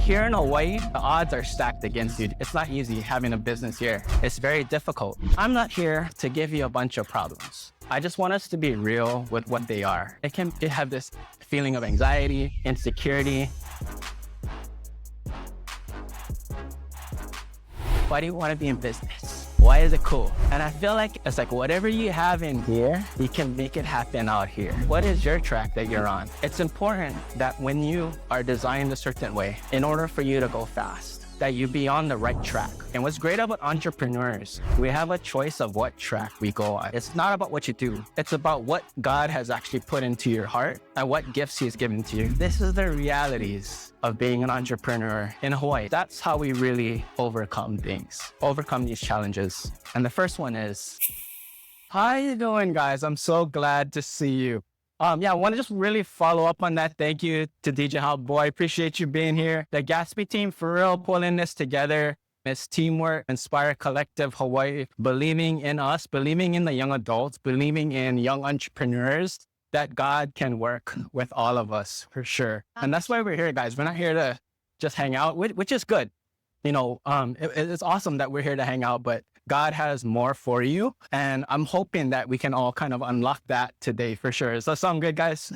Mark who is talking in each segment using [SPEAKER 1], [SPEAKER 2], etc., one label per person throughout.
[SPEAKER 1] here in Hawaii, the odds are stacked against you. It's not easy having a business here. It's very difficult. I'm not here to give you a bunch of problems. I just want us to be real with what they are. It can have this feeling of anxiety, insecurity. Why do you want to be in business? Why is it cool? And I feel like it's like whatever you have in here, you can make it happen out here. What is your track that you're on? It's important that when you are designed a certain way, in order for you to go fast, that you be on the right track. And what's great about entrepreneurs, we have a choice of what track we go on. It's not about what you do. It's about what God has actually put into your heart and what gifts He's given to you. This is the realities of being an entrepreneur in Hawaii. That's how we really overcome things, overcome these challenges. And the first one is, how you doing, guys? I'm so glad to see you. I want to just really follow up on that. Thank you to DJ Hal Boy. Appreciate you being here. The Gatsby team, for real, pulling this together. It's teamwork, Inspire Collective Hawaii, believing in us, believing in the young adults, believing in young entrepreneurs, that God can work with all of us for sure. And that's why we're here, guys. We're not here to just hang out, which is good. It's awesome that we're here to hang out, but God has more for you. And I'm hoping that we can all kind of unlock that today for sure. Does that sound good, guys?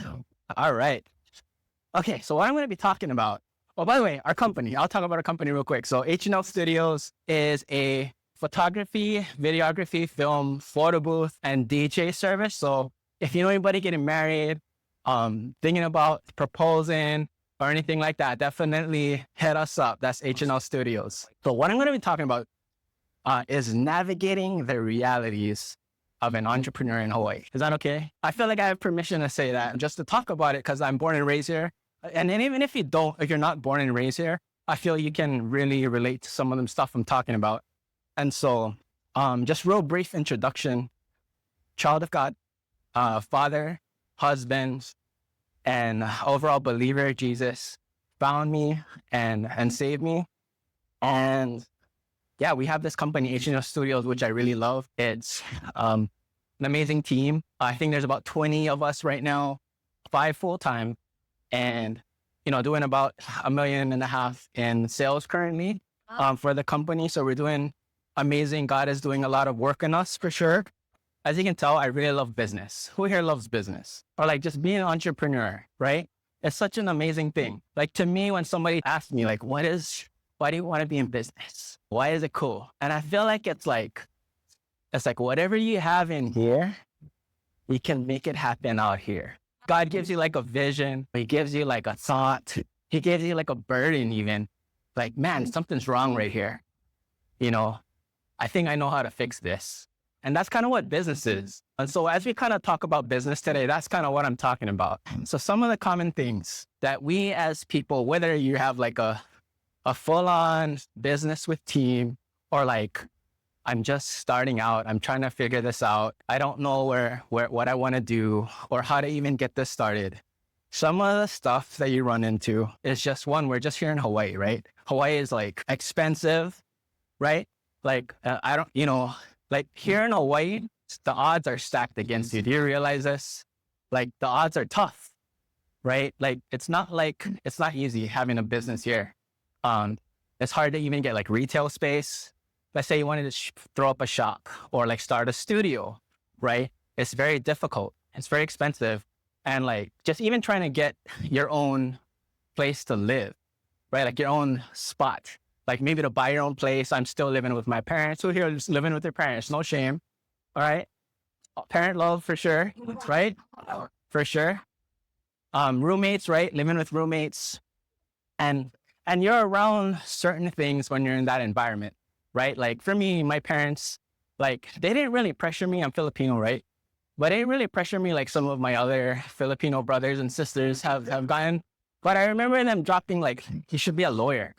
[SPEAKER 1] All right. Okay, so what I'm going to be talking about, oh, by the way, our company, I'll talk about our company real quick. So H&L Studios is a photography, videography, film, photo booth, and DJ service. So if you know anybody getting married, thinking about proposing, or anything like that, definitely hit us up. That's H&L Studios. So what I'm going to be talking about is navigating the realities of an entrepreneur in Hawaii. Is that okay? I feel like I have permission to say that, just to talk about it, because I'm born and raised here. And then even if you're not born and raised here, I feel you can really relate to some of the stuff I'm talking about. And so just real brief introduction, child of God, father, husband, and overall believer. Jesus found me and saved me. And yeah, we have this company, H&L Studios, which I really love. It's an amazing team. I think there's about 20 of us right now, 5 full-time, and doing about $1.5 million in sales currently for the company. So we're doing amazing. God is doing a lot of work in us for sure. As you can tell, I really love business. Who here loves business? Or like just being an entrepreneur, right? It's such an amazing thing. Like to me, when somebody asks me like, why do you want to be in business? Why is it cool? And I feel like it's like whatever you have in here, you can make it happen out here. God gives you like a vision. He gives you like a thought. He gives you like a burden even. Like, man, something's wrong right here. I think I know how to fix this. And that's kind of what business is. And so as we kind of talk about business today, that's kind of what I'm talking about. So some of the common things that we as people, whether you have like a full-on business with team, or like, I'm just starting out, I'm trying to figure this out, I don't know what I want to do or how to even get this started. Some of the stuff that you run into is just one, we're just here in Hawaii, right? Hawaii is like expensive, right? Like, like here in Hawaii, the odds are stacked against you. Do you realize this? Like the odds are tough, right? Like it's not easy having a business here. It's hard to even get like retail space. Let's say you wanted to throw up a shop or like start a studio, right? It's very difficult. It's very expensive. And like just even trying to get your own place to live, right? Like your own spot. Like maybe to buy your own place. I'm still living with my parents. Who here is living with their parents? No shame. All right. Parent love for sure. Right? For sure. Roommates, right? Living with roommates. And you're around certain things when you're in that environment, right? Like for me, my parents, like they didn't really pressure me. I'm Filipino, right? But they didn't really pressure me like some of my other Filipino brothers and sisters have gotten. But I remember them dropping like, you should be a lawyer.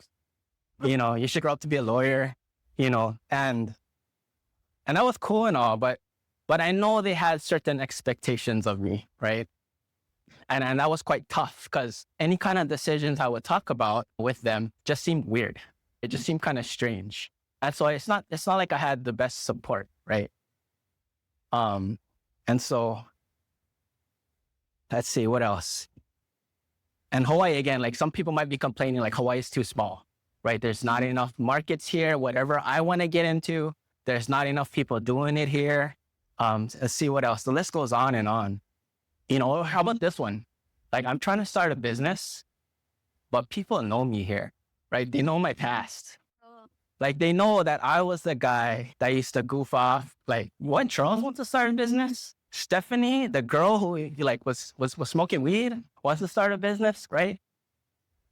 [SPEAKER 1] You should grow up to be a lawyer, and that was cool and all, but I know they had certain expectations of me, right? And that was quite tough because any kind of decisions I would talk about with them just seemed weird. It just seemed kind of strange. And so it's not like I had the best support, right? And so let's see what else. And Hawaii, again, like some people might be complaining like Hawaii is too small, right? There's not enough markets here. Whatever I want to get into, there's not enough people doing it here. Let's see what else. The list goes on and on. You know, how about this one? Like I'm trying to start a business, but people know me here, right? They know my past. Like they know that I was the guy that used to goof off. Like, what, Charles wants to start a business? Stephanie, the girl who like was smoking weed, wants to start a business, right?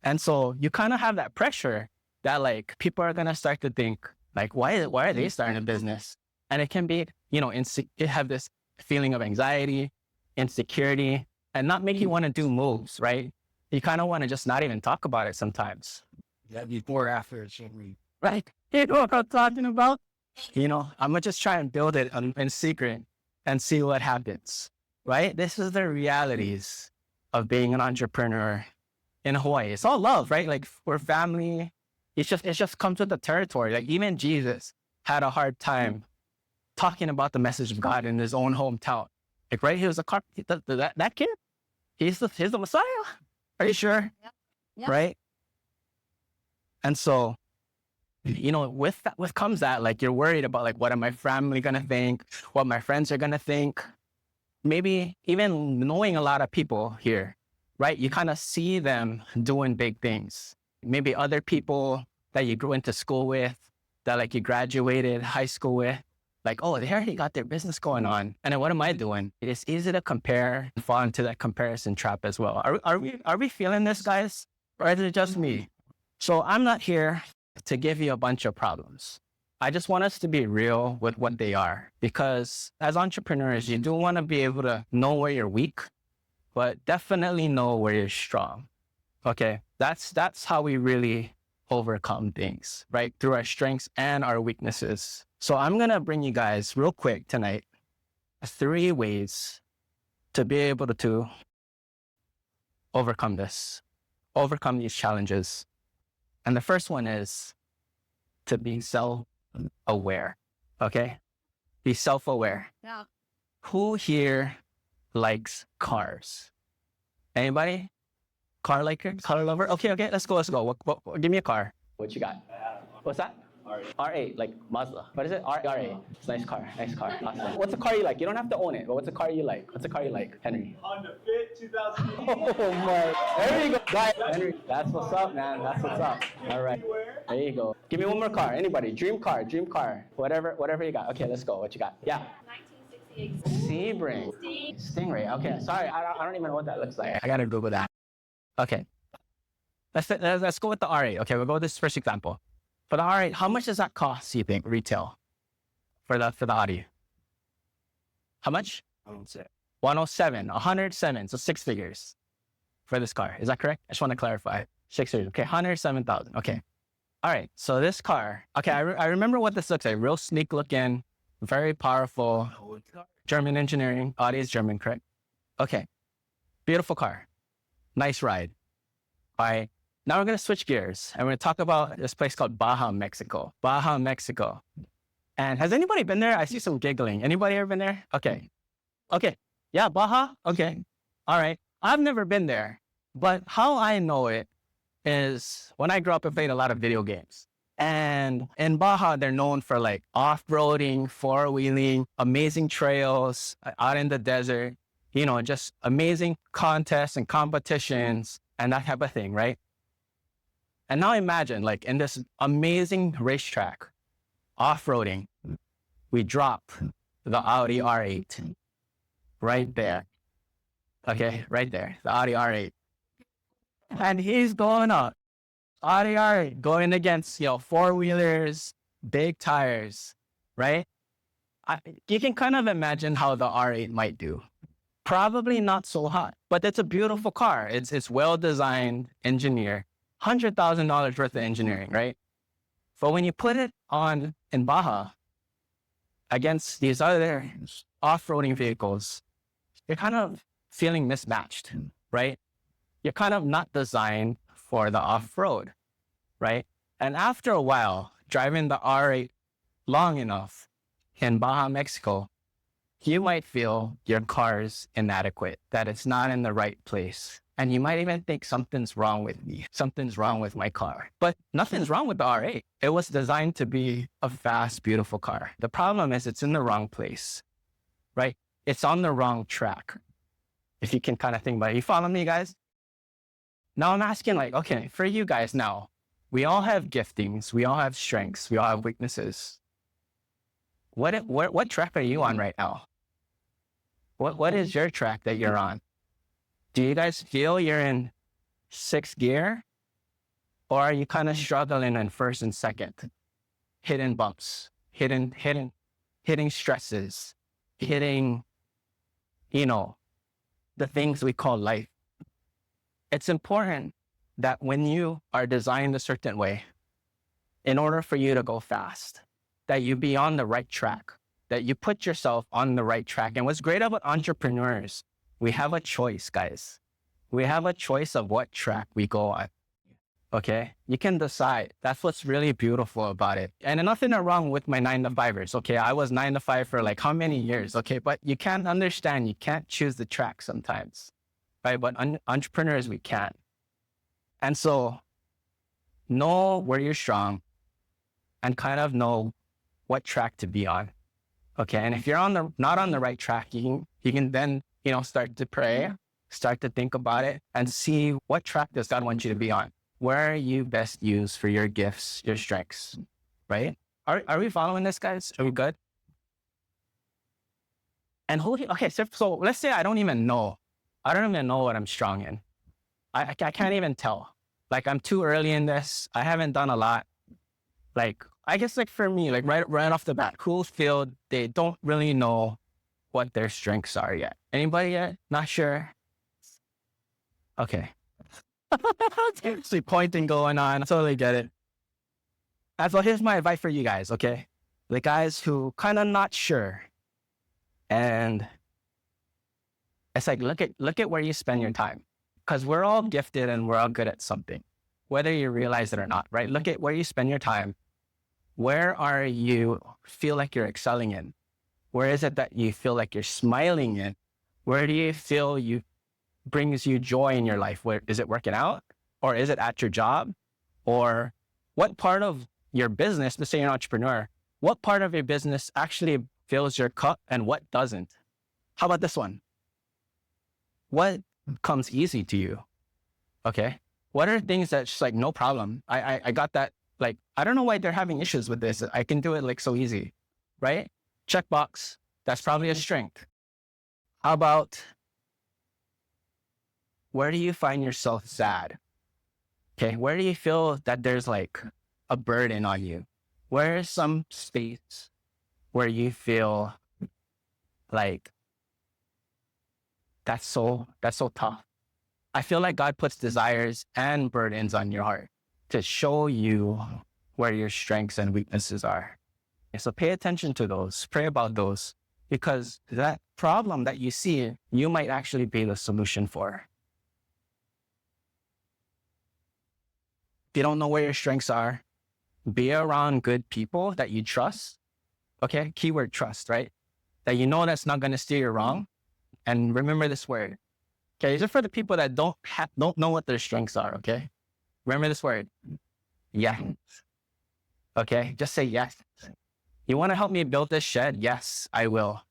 [SPEAKER 1] And so you kind of have that pressure that like people are gonna start to think like, why are they starting a business? And it can be, you know, you have this feeling of anxiety, insecurity, and not make you want to do moves, right? You kind of want to just not even talk about it sometimes.
[SPEAKER 2] Yeah, before, after, it's
[SPEAKER 1] right? You know what I'm talking about? You know, I'm gonna just try and build it in secret and see what happens, right? This is the realities of being an entrepreneur in Hawaii. It's all love, right? Like we're family. It just comes with the territory. Like even Jesus had a hard time talking about the message of God in his own hometown. Like, right? He was that kid. He's the Messiah. Are you sure?
[SPEAKER 3] Yep.
[SPEAKER 1] Right? And so, you know, with comes that, like, you're worried about, like, what are my family going to think? What my friends are going to think? Maybe even knowing a lot of people here, right? You kind of see them doing big things. Maybe other people that you grew into school with, that like you graduated high school with, like, oh, they already got their business going on. And then what am I doing? It is easy to compare and fall into that comparison trap as well. Are we feeling this, guys? Or is it just me? So I'm not here to give you a bunch of problems. I just want us to be real with what they are, because as entrepreneurs, you do want to be able to know where you're weak, but definitely know where you're strong. Okay, that's how we really overcome things, right? Through our strengths and our weaknesses. So I'm going to bring you guys real quick tonight 3 ways to be able to overcome these challenges. And the first one is to be self-aware, okay? Be self-aware.
[SPEAKER 3] Yeah.
[SPEAKER 1] Who here likes cars? Anybody? Car liker? Car lover? Okay, let's go. What, give me a car. What you got? What's that? R8, like Mazda. What is it? R8. It's a nice car. Awesome. What's a car you like? You don't have to own it, but what's a car you like? Henry?
[SPEAKER 4] Honda Fit 2008.
[SPEAKER 1] Oh my. There you go. Guys, Henry, that's what's up, man. That's what's up. All right. There you go. Give me one more car. Anybody? Dream car. Whatever you got. Okay, let's go. What you got? Yeah.
[SPEAKER 3] 1968.
[SPEAKER 1] Sebring. Stingray. Okay, sorry. I don't even know what that looks like. I gotta Google that. Okay. Let's go with the R8. Okay, we'll go with this first example. For the R8, how much does that cost, you think, retail? For the Audi? How much? 107, 107, so 6 figures for this car. Is that correct? I just want to clarify. 6 figures. Okay, 107,000. Okay. All right, so this car, okay, I remember what this looks like. Real sleek looking, very powerful, German engineering. Audi is German, correct? Okay, beautiful car. Nice ride. All right. Now we're going to switch gears and we're going to talk about this place called Baja, Mexico. And has anybody been there? I see some giggling. Anybody ever been there? Okay. Yeah, Baja? Okay. All right. I've never been there, but how I know it is when I grew up, I played a lot of video games. And in Baja, they're known for like off-roading, four-wheeling, amazing trails out in the desert, you know, just amazing contests and competitions and that type of thing, right? And now imagine, like, in this amazing racetrack, off-roading, we drop the Audi R8 right there. Okay, right there, the Audi R8. And he's going up. Audi R8 going against, you know, four-wheelers, big tires, right? You can kind of imagine how the R8 might do. Probably not so hot, but it's a beautiful car. It's well-designed, engineered. $100,000 worth of engineering, right? But when you put it on in Baja against these other off-roading vehicles, you're kind of feeling mismatched, right? You're kind of not designed for the off-road, right? And after a while, driving the R8 long enough in Baja, Mexico, you might feel your car's inadequate, that it's not in the right place. And you might even think something's wrong with me. Something's wrong with my car. But nothing's wrong with the R8. It was designed to be a fast, beautiful car. The problem is it's in the wrong place, right? It's on the wrong track. If you can kind of think about it. You follow me, guys? Now I'm asking like, okay, for you guys now, we all have giftings. We all have strengths. We all have weaknesses. What track are you on right now? What is your track that you're on? Do you guys feel you're in sixth gear? Or are you kind of struggling in first and second? Hitting bumps, hitting stresses, hitting, the things we call life. It's important that when you are designed a certain way, in order for you to go fast, that you be on the right track, that you put yourself on the right track. And what's great about entrepreneurs, we have a choice, guys. We have a choice of what track we go on. Okay? You can decide. That's what's really beautiful about it. And nothing wrong with my 9-to-5ers. Okay? I was 9 to 5 for like how many years? Okay? But you can't understand. You can't choose the track sometimes. Right? But entrepreneurs, we can. And so know where you're strong and kind of know what track to be on. Okay? And if you're not on the right track, you can then, start to pray, start to think about it and see what track does God want you to be on. Where are you best used for your gifts, your strengths, right? Are we following this, guys? Are we good? And okay, so let's say I don't even know what I'm strong in. I can't even tell. Like I'm too early in this. I haven't done a lot. Like, I guess like for me, like right off the bat, who feel they don't really know what their strengths are yet? Anybody yet? Not sure? Okay. Seriously, pointing going on. I totally get it. And so here's my advice for you guys, okay? The guys who kind of not sure. And it's like, look at where you spend your time. Because we're all gifted and we're all good at something, whether you realize it or not, right? Look at where you spend your time. Where are you feel like you're excelling in? Where is it that you feel like you're smiling in? Where do you feel you brings you joy in your life? Where is it working out? Or is it at your job? Or what part of your business, let's say you're an entrepreneur, what part of your business actually fills your cup and what doesn't? How about this one? What comes easy to you? Okay. What are things that's just like, no problem. I got that. Like, I don't know why they're having issues with this. I can do it like so easy, right? Checkbox. That's probably a strength. How about, where do you find yourself sad? Okay. Where do you feel that there's like a burden on you? Where is some space where you feel like that's so tough? I feel like God puts desires and burdens on your heart to show you where your strengths and weaknesses are. So pay attention to those, pray about those, because that problem that you see, you might actually be the solution for. If you don't know where your strengths are, be around good people that you trust. Okay, keyword trust, right? That you know that's not going to steer you wrong. And remember this word. Okay, these are for the people that don't know what their strengths are, okay? Remember this word. Yes. Okay, just say yes. You want to help me build this shed? Yes, I will.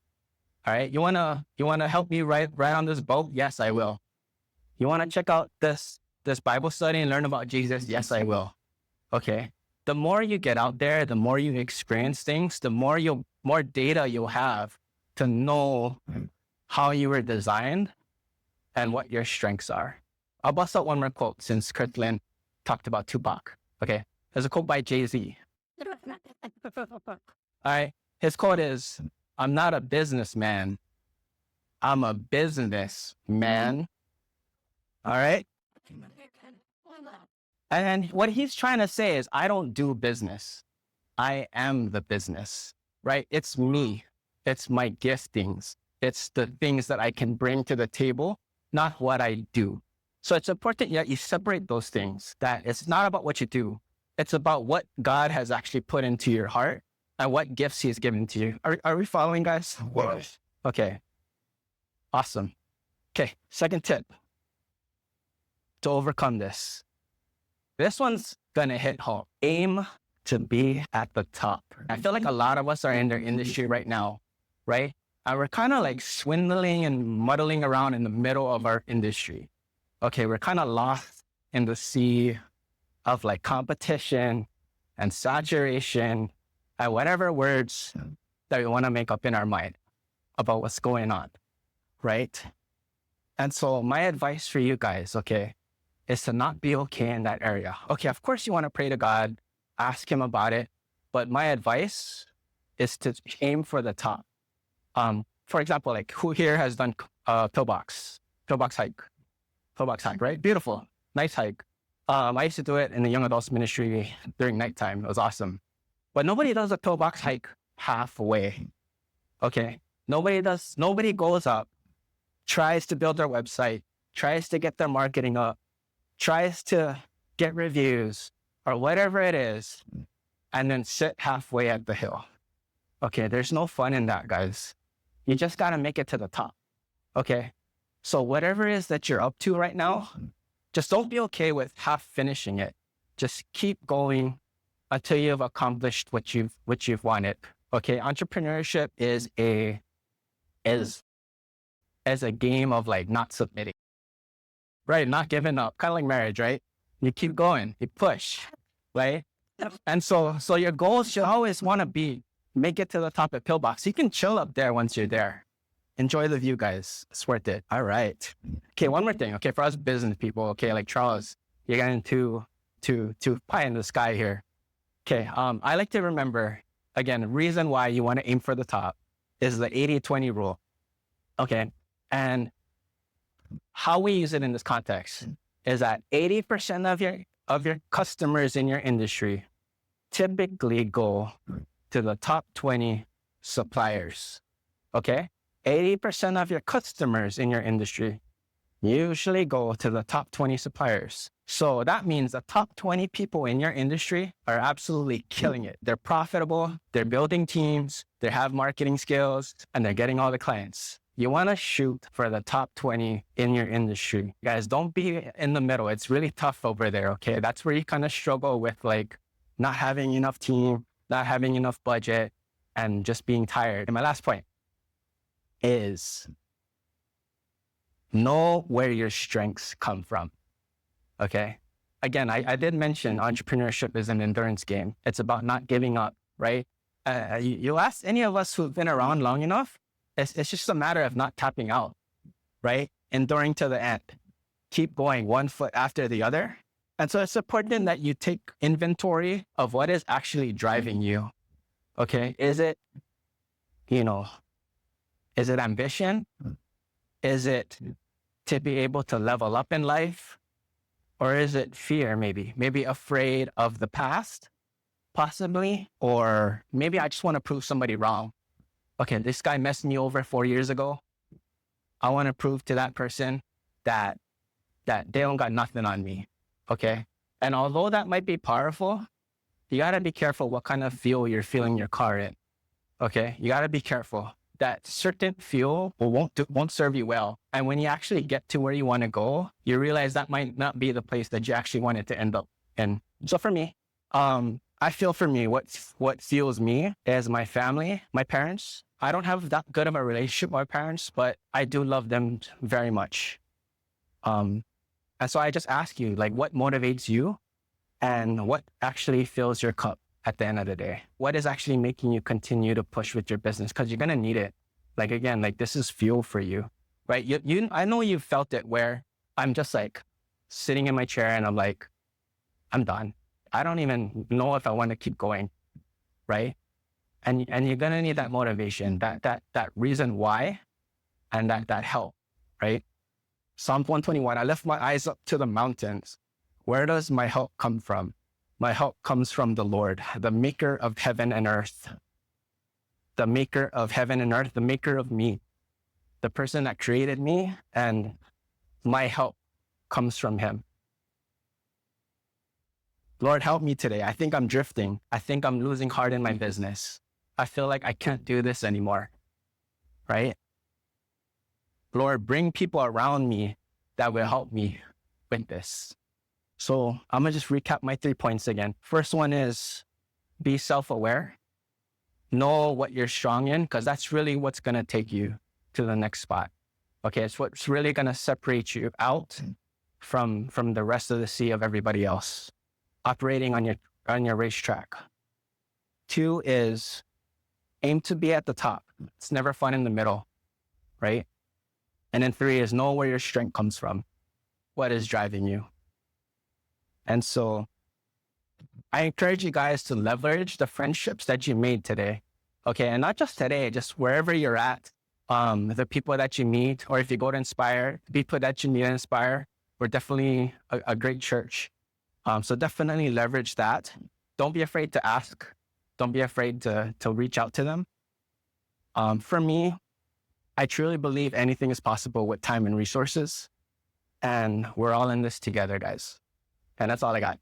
[SPEAKER 1] All right, you want to help me ride on this boat? Yes, I will. You want to check out this Bible study and learn about Jesus? Yes, I will. Okay. The more you get out there, the more you experience things, the more data you'll have to know how you were designed and what your strengths are. I'll bust out one more quote since Kirtland talked about Tupac. Okay. There's a quote by Jay-Z. All right. His quote is, "I'm not a businessman. I'm a businessman." All right. And what he's trying to say is, I don't do business. I am the business, right? It's me. It's my giftings. It's the things that I can bring to the table, not what I do. So it's important that you separate those things, that it's not about what you do. It's about what God has actually put into your heart and what gifts he's given to you. Are we following, guys? Okay. Awesome. Okay. Second tip. to overcome this. This one's gonna hit home. Aim to be at the top. I feel like a lot of us are in their industry right now, right? And we're kind of like swindling and muddling around in the middle of our industry. Okay, we're kind of lost in the sea of like competition and saturation and whatever words that we want to make up in our mind about what's going on, right? And so my advice for you guys, okay, is to not be okay in that area. Okay, of course you want to pray to God, ask him about it, but my advice is to aim for the top. For example, like who here has done pillbox hike, right? Beautiful, nice hike. I used to do it in the young adults ministry during nighttime. It was awesome. But nobody does a pillbox hike halfway. Okay, nobody goes up, tries to build their website, tries to get their marketing up, tries to get reviews or whatever it is, and then sit halfway at the hill. Okay, there's no fun in that, guys. You just got to make it to the top. Okay, so whatever it is that you're up to right now, just don't be okay with half finishing it. Just keep going until you've accomplished what you've wanted. Okay, entrepreneurship is a game of like not submitting, right? Not giving up, kind of like marriage, right? You keep going, you push, right? And so your goals should always want to be make it to the top of pillbox. You can chill up there once you're there. Enjoy the view, guys. It's worth it. All right. Okay, one more thing. Okay, for us business people, okay, like Charles, you're getting too pie in the sky here. Okay, I like to remember, again, the reason why you want to aim for the top is the 80-20 rule. Okay, and how we use it in this context is that 80% of your customers in your industry typically go to the top 20 suppliers. Okay, 80% of your customers in your industry usually go to the top 20 suppliers. So that means the top 20 people in your industry are absolutely killing it. They're profitable, they're building teams, they have marketing skills, and they're getting all the clients. You want to shoot for the top 20 in your industry. Guys, don't be in the middle. It's really tough over there, okay? That's where you kind of struggle with like not having enough team, not having enough budget, and just being tired. And my last point is know where your strengths come from, okay? Again, I did mention entrepreneurship is an endurance game. It's about not giving up, right? You ask any of us who've been around long enough, it's just a matter of not tapping out, right? Enduring to the end. Keep going one foot after the other. And so it's important that you take inventory of what is actually driving you, okay? Is it ambition? Is it to be able to level up in life? Or is it fear, maybe afraid of the past, possibly? Or maybe I just want to prove somebody wrong. Okay, this guy messed me over 4 years ago. I want to prove to that person that they don't got nothing on me, okay? And although that might be powerful, you got to be careful what kind of fuel you're filling your car in, okay? You got to be careful that certain fuel won't serve you well. And when you actually get to where you want to go, you realize that might not be the place that you actually wanted to end up in. So for me, I feel for me, what fuels me is my family, my parents. I don't have that good of a relationship with my parents, but I do love them very much. And so I just ask you, like, what motivates you and what actually fills your cup at the end of the day? What is actually making you continue to push with your business? Because you're going to need it. Like, again, like this is fuel for you, right? I know you've felt it where I'm just like sitting in my chair and I'm like, I'm done. I don't even know if I want to keep going, right? And you're going to need that motivation, that reason why, and that help, right? Psalm 121, I lift my eyes up to the mountains. Where does my help come from? My help comes from the Lord, the maker of heaven and earth. The maker of heaven and earth, the maker of me, the person that created me, and my help comes from him. Lord, help me today. I think I'm drifting. I think I'm losing heart in my business. I feel like I can't do this anymore, right? Lord, bring people around me that will help me with this. So I'm gonna just recap my 3 points again. First one is be self-aware. Know what you're strong in, because that's really what's gonna take you to the next spot. Okay, it's what's really gonna separate you out from the rest of the sea of everybody else operating on your racetrack. 2 is aim to be at the top. It's never fun in the middle, right? And then 3 is know where your strength comes from. What is driving you? And so I encourage you guys to leverage the friendships that you made today. Okay, and not just today, just wherever you're at, the people that you meet, or if you go to Inspire, the people that you meet at Inspire, we're definitely a great church. So definitely leverage that. Don't be afraid to ask. Don't be afraid to reach out to them. For me, I truly believe anything is possible with time and resources. And we're all in this together, guys. And that's all I got.